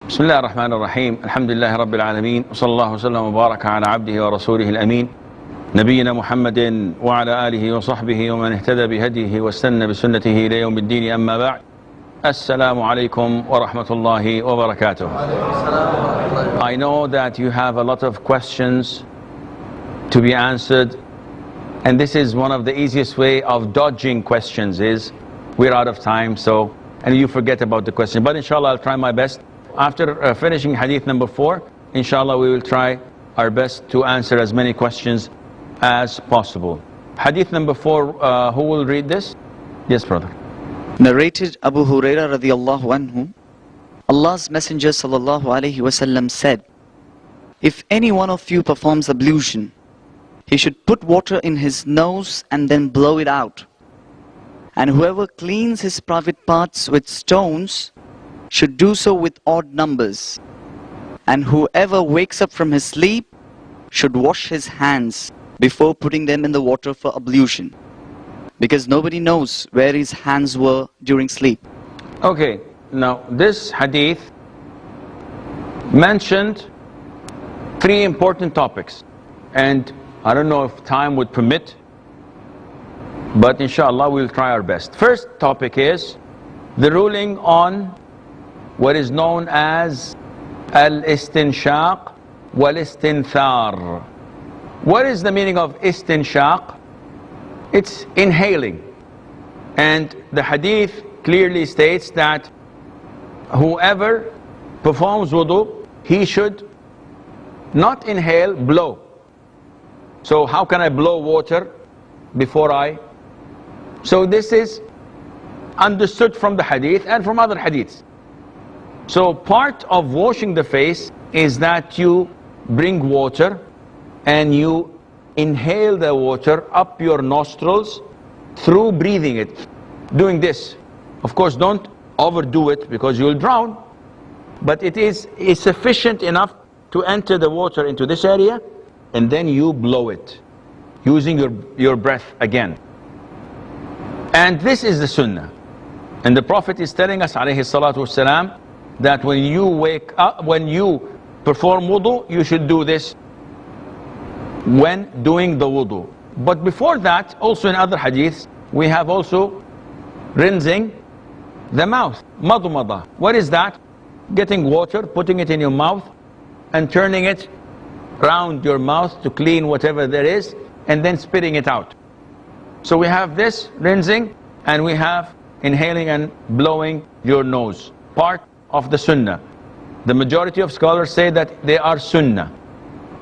بسم الله الرحمن الرحيم الحمد لله رب العالمين وصلى الله وسلم وبارك على عبده ورسوله الأمين نبينا محمد وعلى آله وصحبه ومن اهتدى بهديه واستنى بسنته إلى يوم الدين أما بعد السلام عليكم ورحمة الله وبركاته. I know that you have a lot of questions to be answered, and this is one of the easiest way of dodging questions is we're out of time, and you forget about the question, but inshallah I'll try my best. After finishing hadith number 4, inshallah we will try our best to answer as many questions as possible. Hadith number 4, who will read this? Yes, brother. Narrated Abu Huraira radiyallahu anhu, Allah's Messenger sallallahu alaihi wasallam said, if any one of you performs ablution, he should put water in his nose and then blow it out. And whoever cleans his private parts with stones should do so with odd numbers. And whoever wakes up from his sleep should wash his hands before putting them in the water for ablution, because nobody knows where his hands were during sleep. Okay, now this hadith mentioned 3 important topics, and I don't know if time would permit, but inshallah we'll try our best. First topic is the ruling on what is known as al-istinshaq wal-istinthar. What is the meaning of istinshaq? It's inhaling, and the hadith clearly states that whoever performs wudu, he should not inhale, blow. So how can I blow water before I? So this is understood from the hadith and from other hadiths. So part of washing the face is that you bring water and you inhale the water up your nostrils through breathing it, doing this. Of course, don't overdo it because you'll drown, but it is sufficient enough to enter the water into this area, and then you blow it using your breath again. And this is the sunnah. And the Prophet is telling us, alayhi salatu wasalam, that when you wake up, when you perform wudu, you should do this when doing the wudu. But before that, also in other hadiths, we have also rinsing the mouth, madumada. What is that? Getting water, putting it in your mouth and turning it around your mouth to clean whatever there is, and then spitting it out. So we have this rinsing, and we have inhaling and blowing your nose, part of the sunnah. The majority of scholars say that they are sunnah,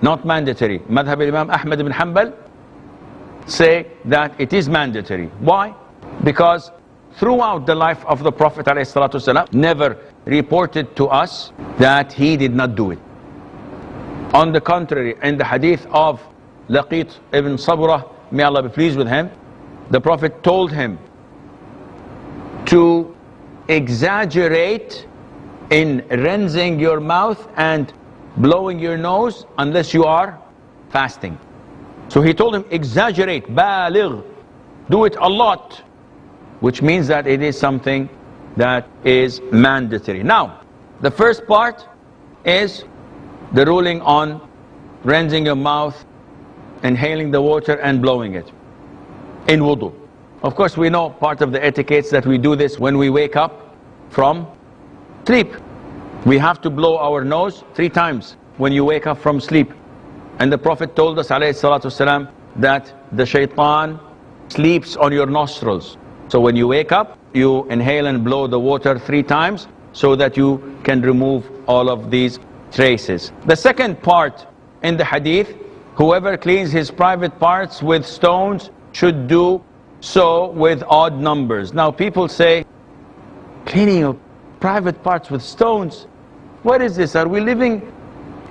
not mandatory. Madhab Imam Ahmad ibn Hanbal say that it is mandatory. Why? Because throughout the life of the Prophet ﷺ, never reported to us that he did not do it. On the contrary, in the hadith of Laqit ibn Sabrah, may Allah be pleased with him, the Prophet told him to exaggerate in rinsing your mouth and blowing your nose unless you are fasting. So he told him, exaggerate, baligh, do it a lot, which means that it is something that is mandatory. Now, the first part is the ruling on rinsing your mouth, inhaling the water and blowing it in wudu. Of course, we know part of the etiquettes that we do this when we wake up from sleep. We have to blow our nose 3 times when you wake up from sleep. And the Prophet told us, alayhi salatu wasalam, that the shaitan sleeps on your nostrils. So when you wake up, you inhale and blow the water 3 times so that you can remove all of these traces. The second part in the hadith, whoever cleans his private parts with stones should do so with odd numbers. Now people say, cleaning your private parts with stones, what is this? Are we living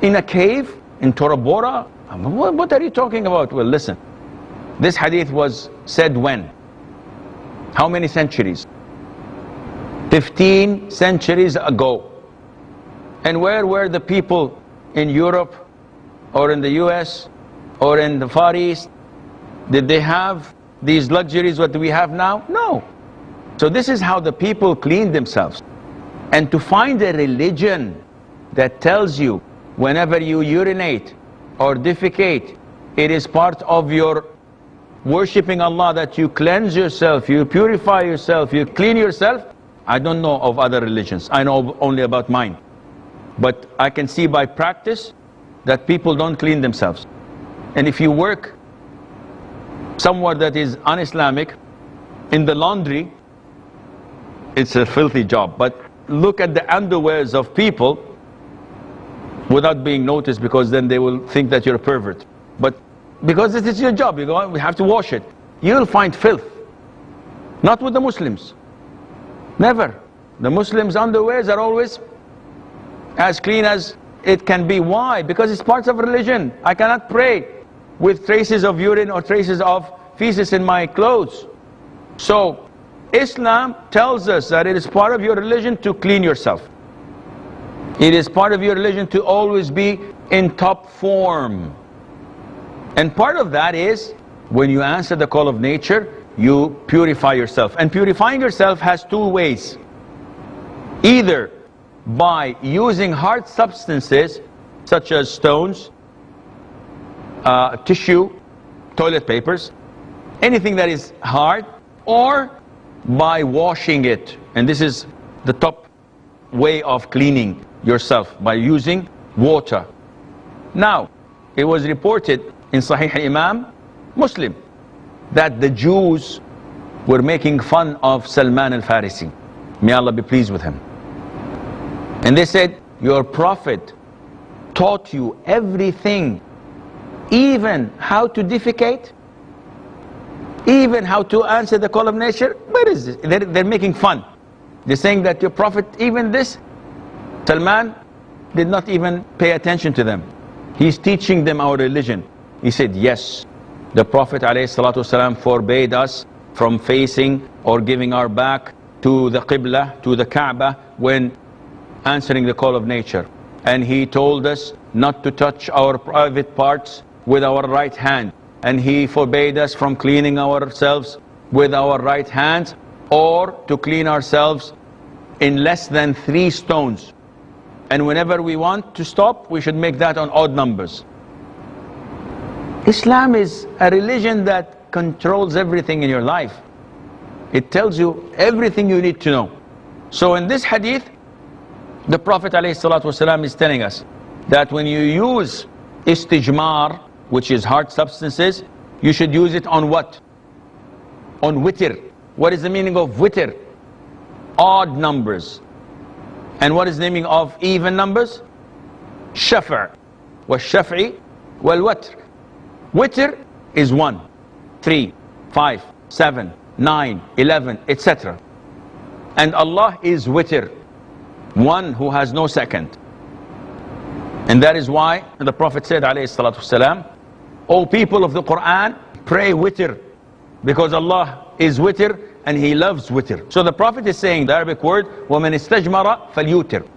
in a cave in Tora Bora? What are you talking about? Well, listen, this hadith was said when? How many centuries? 15 centuries ago. And where were the people in Europe or in the US or in the Far East? Did they have these luxuries what we have now? No. So this is how the people cleaned themselves. And to find a religion that tells you whenever you urinate or defecate, it is part of your worshipping Allah, that you cleanse yourself, you purify yourself, you clean yourself, I don't know of other religions. I know only about mine. But I can see by practice that people don't clean themselves. And if you work somewhere that is un-Islamic, in the laundry, it's a filthy job. But look at the underwears of people without being noticed, because then they will think that you're a pervert. But because this is your job, you go, we have to wash it. You'll find filth. Not with the Muslims. Never. The Muslims' underwears are always as clean as it can be. Why? Because it's part of religion. I cannot pray with traces of urine or traces of feces in my clothes. So Islam tells us that it is part of your religion to clean yourself. It is part of your religion to always be in top form. And part of that is, when you answer the call of nature, you purify yourself. And purifying yourself has two ways. Either by using hard substances such as stones, tissue, toilet papers, anything that is hard, or by washing it. And this is the top way of cleaning yourself, by using water. Now, it was reported in Sahih Imam Muslim that the Jews were making fun of Salman al-Farisi. May Allah be pleased with him. And they said, your prophet taught you everything, even how to defecate, even how to answer the call of nature. Where is this? They're making fun. They're saying that your prophet, even this, Salman did not even pay attention to them. He's teaching them our religion. He said, yes, the Prophet ﷺ forbade us from facing or giving our back to the Qibla, to the Kaaba, when answering the call of nature. And he told us not to touch our private parts with our right hand. And he forbade us from cleaning ourselves with our right hands, or to clean ourselves in less than 3 stones. And whenever we want to stop, we should make that on odd numbers. Islam is a religion that controls everything in your life. It tells you everything you need to know. So in this hadith, the Prophet ﷺ is telling us that when you use istijmar, which is hard substances, you should use it on what? On witr. What is the meaning of witr? Odd numbers. And what is the meaning of even numbers? Shafa' wa shaf'i wal watr. Witr is 1, 3, 5, 7, 9, 11, etc. And Allah is witr, one who has no second. And that is why the Prophet said, alayhi salatu wasalam, O people of the Quran, pray witr, because Allah is witr and He loves witr. So the Prophet is saying the Arabic word, وَمَنْ اسْتَجْمَرَ فَلْيُوتِرْ.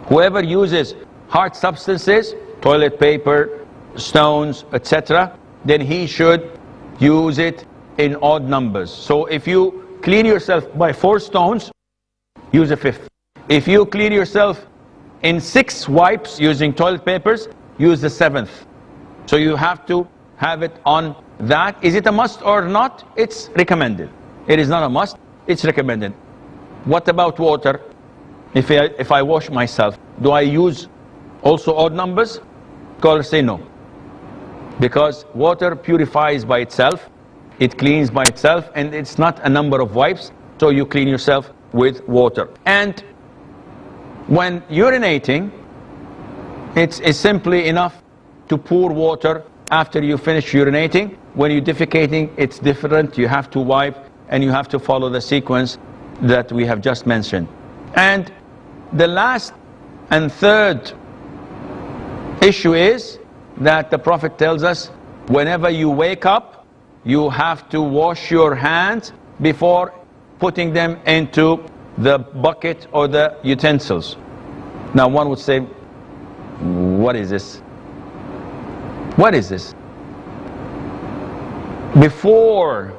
Whoever uses hard substances, toilet paper, stones, etc., then he should use it in odd numbers. So if you clean yourself by 4 stones, use a 5th. If you clean yourself in 6 wipes using toilet papers, use the 7th. So you have to have it on that. Is it a must or not? It's recommended. It is not a must, it's recommended. What about water? If I wash myself, do I use also odd numbers? Scholars say no. Because water purifies by itself, it cleans by itself, and it's not a number of wipes, so you clean yourself with water. And when urinating, it's simply enough to pour water after you finish urinating. When you're defecating, it's different. You have to wipe, and you have to follow the sequence that we have just mentioned. And the last and third issue is that the Prophet tells us, whenever you wake up, you have to wash your hands before putting them into the bucket or the utensils. Now one would say, what is this? What is this? Before,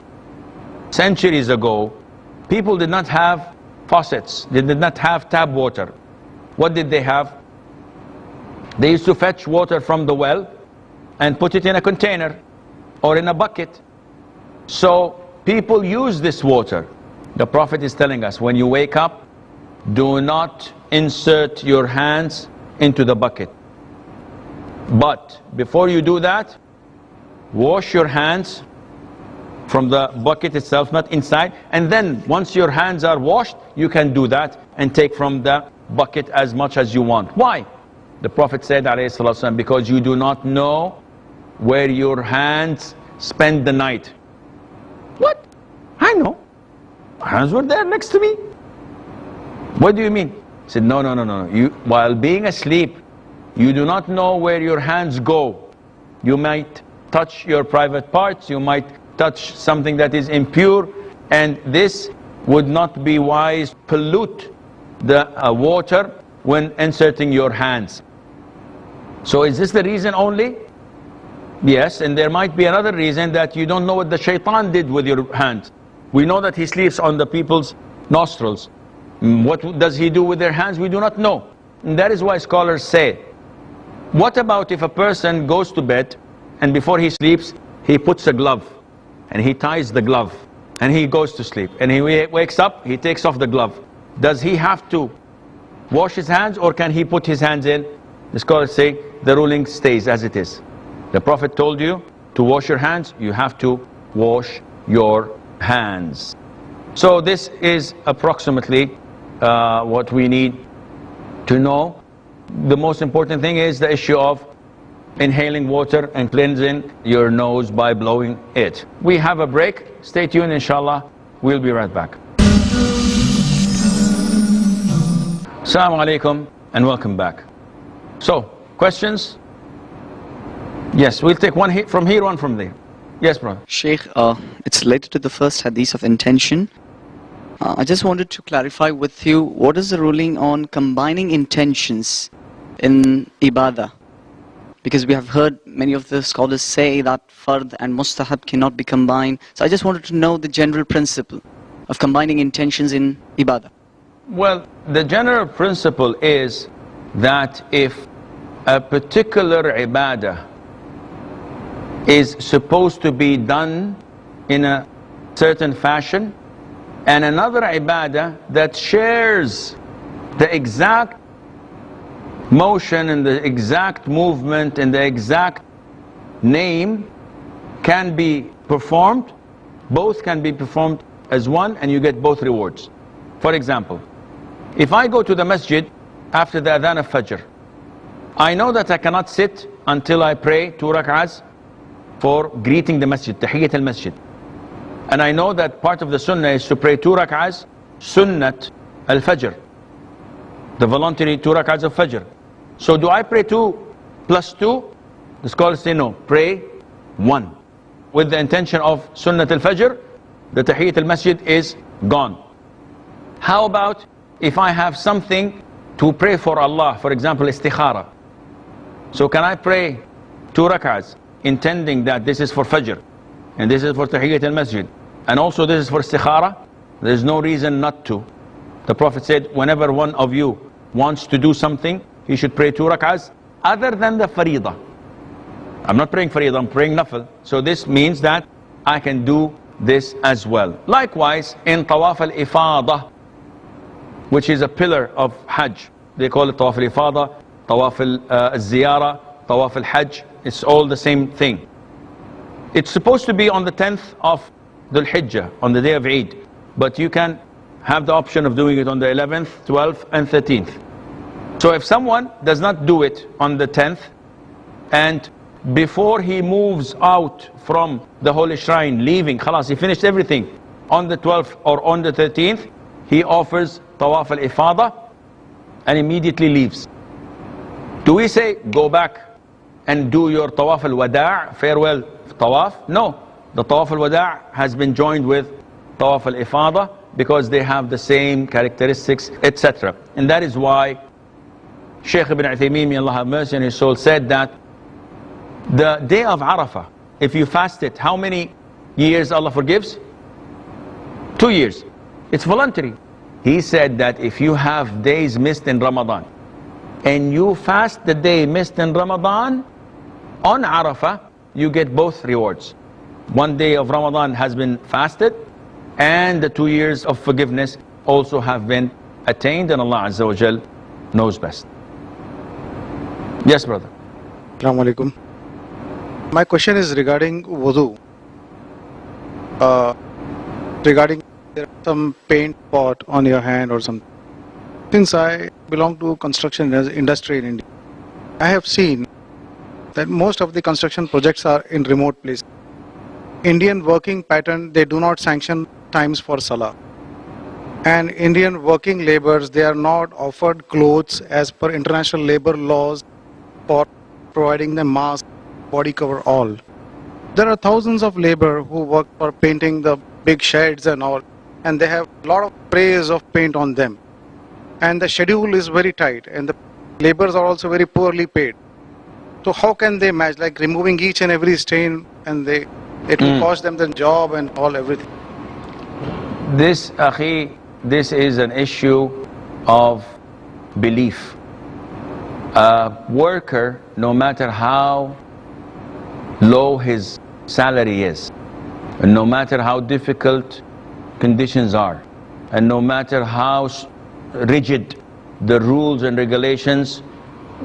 centuries ago, people did not have faucets. They did not have tap water. What did they have? They used to fetch water from the well and put it in a container or in a bucket. So people use this water. The Prophet is telling us, when you wake up, do not insert your hands into the bucket. But before you do that, wash your hands from the bucket itself, not inside. And then once your hands are washed, you can do that and take from the bucket as much as you want. Why? The Prophet said, ﷺ, because you do not know where your hands spend the night. What? I know. My hands were there next to me. What do you mean? He said, no. You, while being asleep, you do not know where your hands go. You might touch your private parts, you might touch something that is impure, and this would not be wise. Pollute the water when inserting your hands. So is this the reason only? Yes, and there might be another reason, that you don't know what the shaitan did with your hands. We know that he sleeps on the people's nostrils. What does he do with their hands? We do not know. And that is why scholars say, what about if a person goes to bed and before he sleeps, he puts a glove and he ties the glove and he goes to sleep, and he wakes up, he takes off the glove. Does he have to wash his hands, or can he put his hands in? The scholars say the ruling stays as it is. The Prophet told you to wash your hands, you have to wash your hands. So this is approximately what we need to know. The most important thing is the issue of inhaling water and cleansing your nose by blowing it. We have a break. Stay tuned, inshallah. We'll be right back. Assalamu alaikum and welcome back. So, questions? Yes, we'll take one from here, one from there. Yes, brother. Sheikh, it's related to the first hadith of intention. I just wanted to clarify with you, what is the ruling on combining intentions in ibadah? Because we have heard many of the scholars say that fard and mustahab cannot be combined. So I just wanted to know the general principle of combining intentions in ibadah. Well, the general principle is that if a particular ibadah is supposed to be done in a certain fashion, and another ibadah that shares the exact motion and the exact movement and the exact name can be performed, both can be performed as one, and you get both rewards. For example, if I go to the masjid after the adhan of Fajr, I know that I cannot sit until I pray 2 rak'ahs for greeting the masjid, tahiyyat al-masjid. And I know that part of the sunnah is to pray 2 rak'ahs, sunnat al-Fajr, the voluntary 2 rak'ahs of Fajr. So do I pray 2 plus 2? The scholars say no, pray 1. With the intention of sunnat al-Fajr, the tahiyyat al-masjid is gone. How about if I have something to pray for Allah, for example, istikhara. So can I pray 2 rak'ahs, intending that this is for Fajr, and this is for tahiyyat al-masjid, and also this is for istikhara? There's no reason not to. The Prophet said, whenever one of you wants to do something, he should pray 2 rak'ahs other than the faridah. I'm not praying faridah, I'm praying nafil. So this means that I can do this as well. Likewise, in tawaf al-ifadah, which is a pillar of Hajj. They call it tawaf al-ifadah, tawaf al-ziyara, tawaf al-hajj. It's all the same thing. It's supposed to be on the 10th of Dhul Hijjah, on the day of Eid. But you can have the option of doing it on the 11th, 12th, and 13th. So if someone does not do it on the 10th, and before he moves out from the holy shrine, leaving, khalas, he finished everything, on the 12th or on the 13th, he offers tawaf al-ifadah and immediately leaves. Do we say, go back and do your tawaf al-wada', farewell tawaf? No, the tawaf al-wada' has been joined with tawaf al-ifadah because they have the same characteristics, etc. And that is why Shaykh ibn Uthaymeen, may Allah have mercy on his soul, said that the day of Arafah, if you fast it, how many years Allah forgives? 2 years. It's voluntary. He said that if you have days missed in Ramadan, and you fast the day missed in Ramadan, on Arafah, you get both rewards. 1 day of Ramadan has been fasted, and the 2 years of forgiveness also have been attained, and Allah Azza wa Jal knows best. Yes, brother. Assalamu alaikum. My question is regarding wudu. Regarding there are some paint spot on your hand or something. Since I belong to construction industry in India, I have seen that most of the construction projects are in remote places. Indian working pattern, they do not sanction times for Salah. And Indian working laborers, they are not offered clothes as per international labor laws for providing them masks, body cover, all. There are thousands of labor who work for painting the big sheds and all, and they have a lot of sprays of paint on them. And the schedule is very tight, and the laborers are also very poorly paid. So how can they match, like removing each and every stain, and it will cost them the job and all, everything. This, akhi, this is an issue of belief. A worker, no matter how low his salary is, and no matter how difficult conditions are, and no matter how rigid the rules and regulations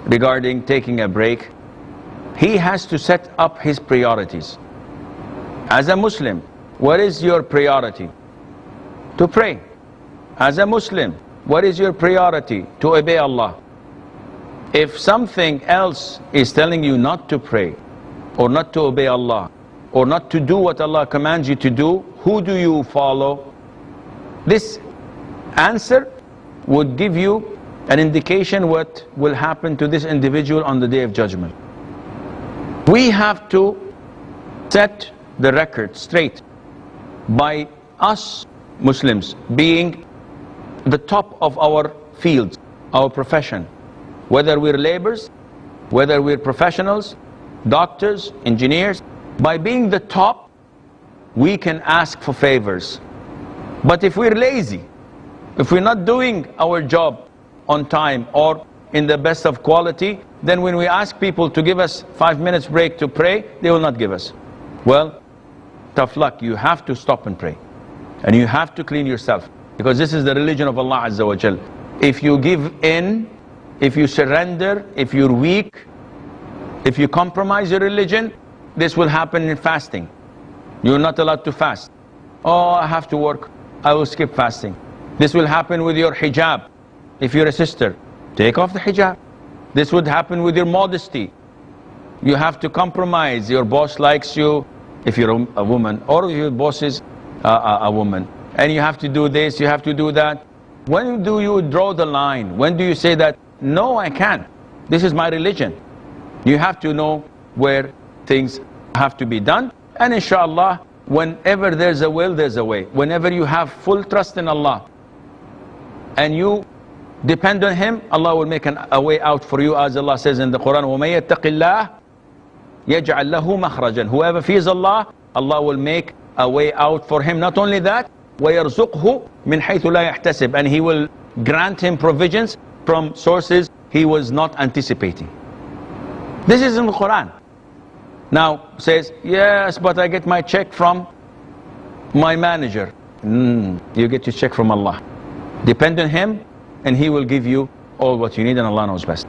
regarding taking a break, he has to set up his priorities. As a Muslim, what is your priority? To pray. As a Muslim, what is your priority? To obey Allah. If something else is telling you not to pray, or not to obey Allah, or not to do what Allah commands you to do, who do you follow? This answer would give you an indication what will happen to this individual on the Day of Judgment. We have to set the record straight by us Muslims being the top of our fields, our profession, whether we're laborers, whether we're professionals, doctors, engineers. By being the top, we can ask for favors. But if we're lazy, if we're not doing our job on time or in the best of quality, then when we ask people to give us 5 minutes break to pray, they will not give us. Well, tough luck. You have to stop and pray. And you have to clean yourself, because this is the religion of Allah Azza wa Jal. If you give in, if you surrender, if you're weak, if you compromise your religion, this will happen in fasting. You're not allowed to fast. Oh, I have to work, I will skip fasting. This will happen with your hijab. If you're a sister, take off the hijab. This would happen with your modesty. You have to compromise. Your boss likes you, if you're a woman, or if your boss is a woman, and you have to do this, you have to do that. When do you draw the line? When do you say that, no, I can't, this is my religion? You have to know where things have to be done, and inshallah, whenever there's a will, there's a way. Whenever you have full trust in Allah and you depend on Him, Allah will make a way out for you, as Allah says in the Quran, وَمَن يَتَّقِ اللَّهِ يَجْعَلْ لَهُ مَخْرَجًا. Whoever fears Allah, Allah will make a way out for him. Not only that, وَيَرْزُقْهُ مِنْ حَيْثُ لَا يَحْتَسِبْ, and He will grant him provisions from sources he was not anticipating. This is in the Quran. Now says, yes, but I get my check from my manager. You get your check from Allah. Depend on Him, and He will give you all what you need, and Allah knows best.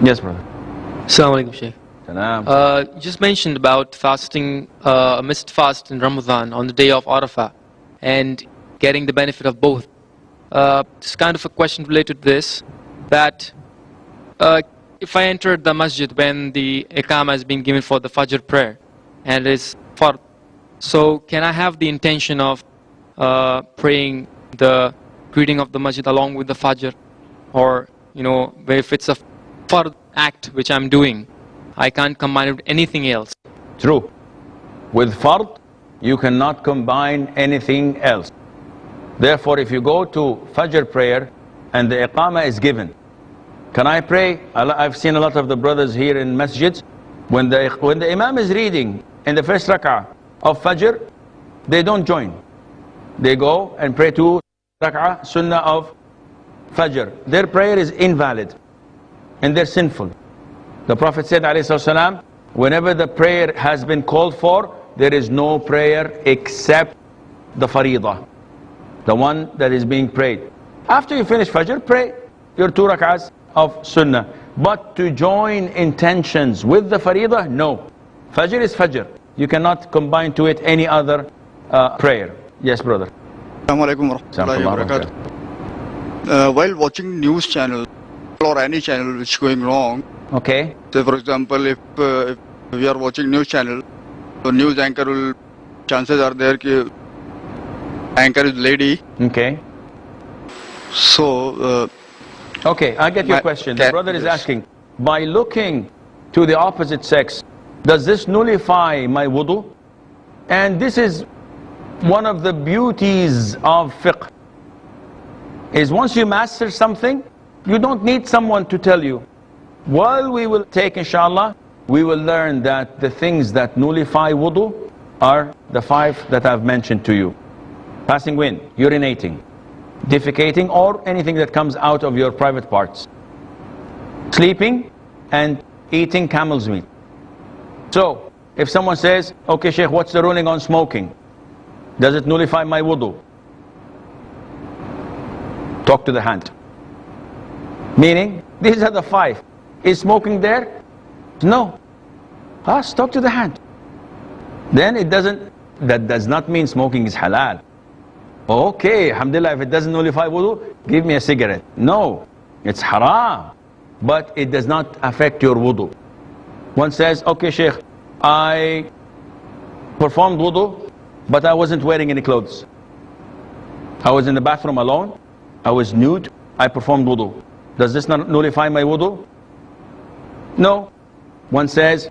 Yes, brother. Assalamu alaikum, Shaykh. You just mentioned about fasting, a missed fast in Ramadan on the day of Arafah, and getting the benefit of both. It's kind of a question related to this, that if I entered the masjid when the iqamah has been given for the Fajr prayer, and it's fard, so can I have the intention of praying the greeting of the masjid along with the Fajr? Or, you know, if it's a fard act which I'm doing, I can't combine it with anything else. True. With fard, you cannot combine anything else. Therefore, if you go to Fajr prayer and the iqamah is given, can I pray? I've seen a lot of the brothers here in masjids, when the imam is reading in the first rak'ah of Fajr, they don't join. They go and pray 2 rak'ah sunnah of Fajr. Their prayer is invalid. and they're sinful. The Prophet said, ﷺ, whenever the prayer has been called for, there is no prayer except the faridah, the one that is being prayed. After you finish Fajr, pray your 2 rak'ahs of Sunnah. But to join intentions with the faridah, no. Fajr is Fajr. You cannot combine to it any other prayer. Yes, brother. Assalamu alaikum warahmatullahi wabarakatuh. While watching news channel or any channel which is going wrong, Okay. say for example, if we are watching news channel, so news anchor will, chances are there that anchor is lady. Okay. So, Okay, I get your question. The brother is asking, by looking to the opposite sex, does this nullify my wudu? And this is one of the beauties of fiqh, is once you master something, you don't need someone to tell you. While we will take, inshallah, we will learn that the things that nullify wudu are the 5 that I've mentioned to you. Passing wind, urinating, defecating, or anything that comes out of your private parts, sleeping, and eating camel's meat. So, if someone says, okay Sheikh, what's the ruling on smoking? Does it nullify my wudu? Talk to the hand. Meaning, these are the 5. Is smoking there? No. Talk to the hand. Then it doesn't, that does not mean smoking is halal. Okay, alhamdulillah, if it doesn't nullify wudu, give me a cigarette. No, it's haram. But it does not affect your wudu. One says, okay Sheikh, I performed wudu, but I wasn't wearing any clothes. I was in the bathroom alone, I was nude, I performed wudu. Does this not nullify my wudu? No. One says,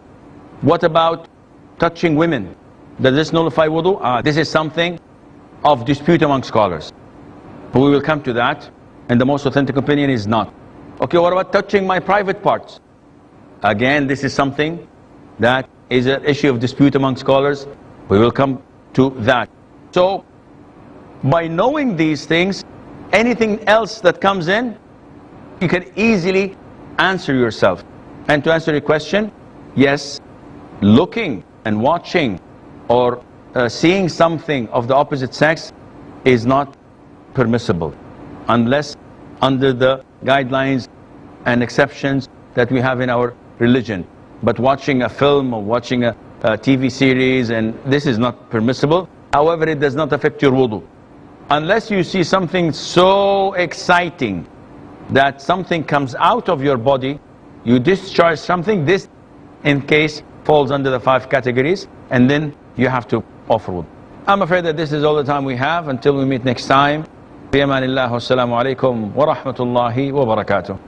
what about touching women? Does this nullify wudu? This is something of dispute among scholars. But we will come to that, and the most authentic opinion is not. Okay, what about touching my private parts? Again, this is something that is an issue of dispute among scholars. We will come to that. So, by knowing these things, anything else that comes in, you can easily answer yourself. And to answer your question, yes, looking and watching or seeing something of the opposite sex is not permissible unless under the guidelines and exceptions that we have in our religion. But watching a film or watching a TV series, and this is not permissible. However, it does not affect your wudu. Unless you see something so exciting that something comes out of your body, you discharge something, this in case falls under the 5 categories, and then you have to offer wudu. I'm afraid that this is all the time we have. Until we meet next time, bi amanillah, wassalamu alaikum wa rahmatullahi wa barakatuh.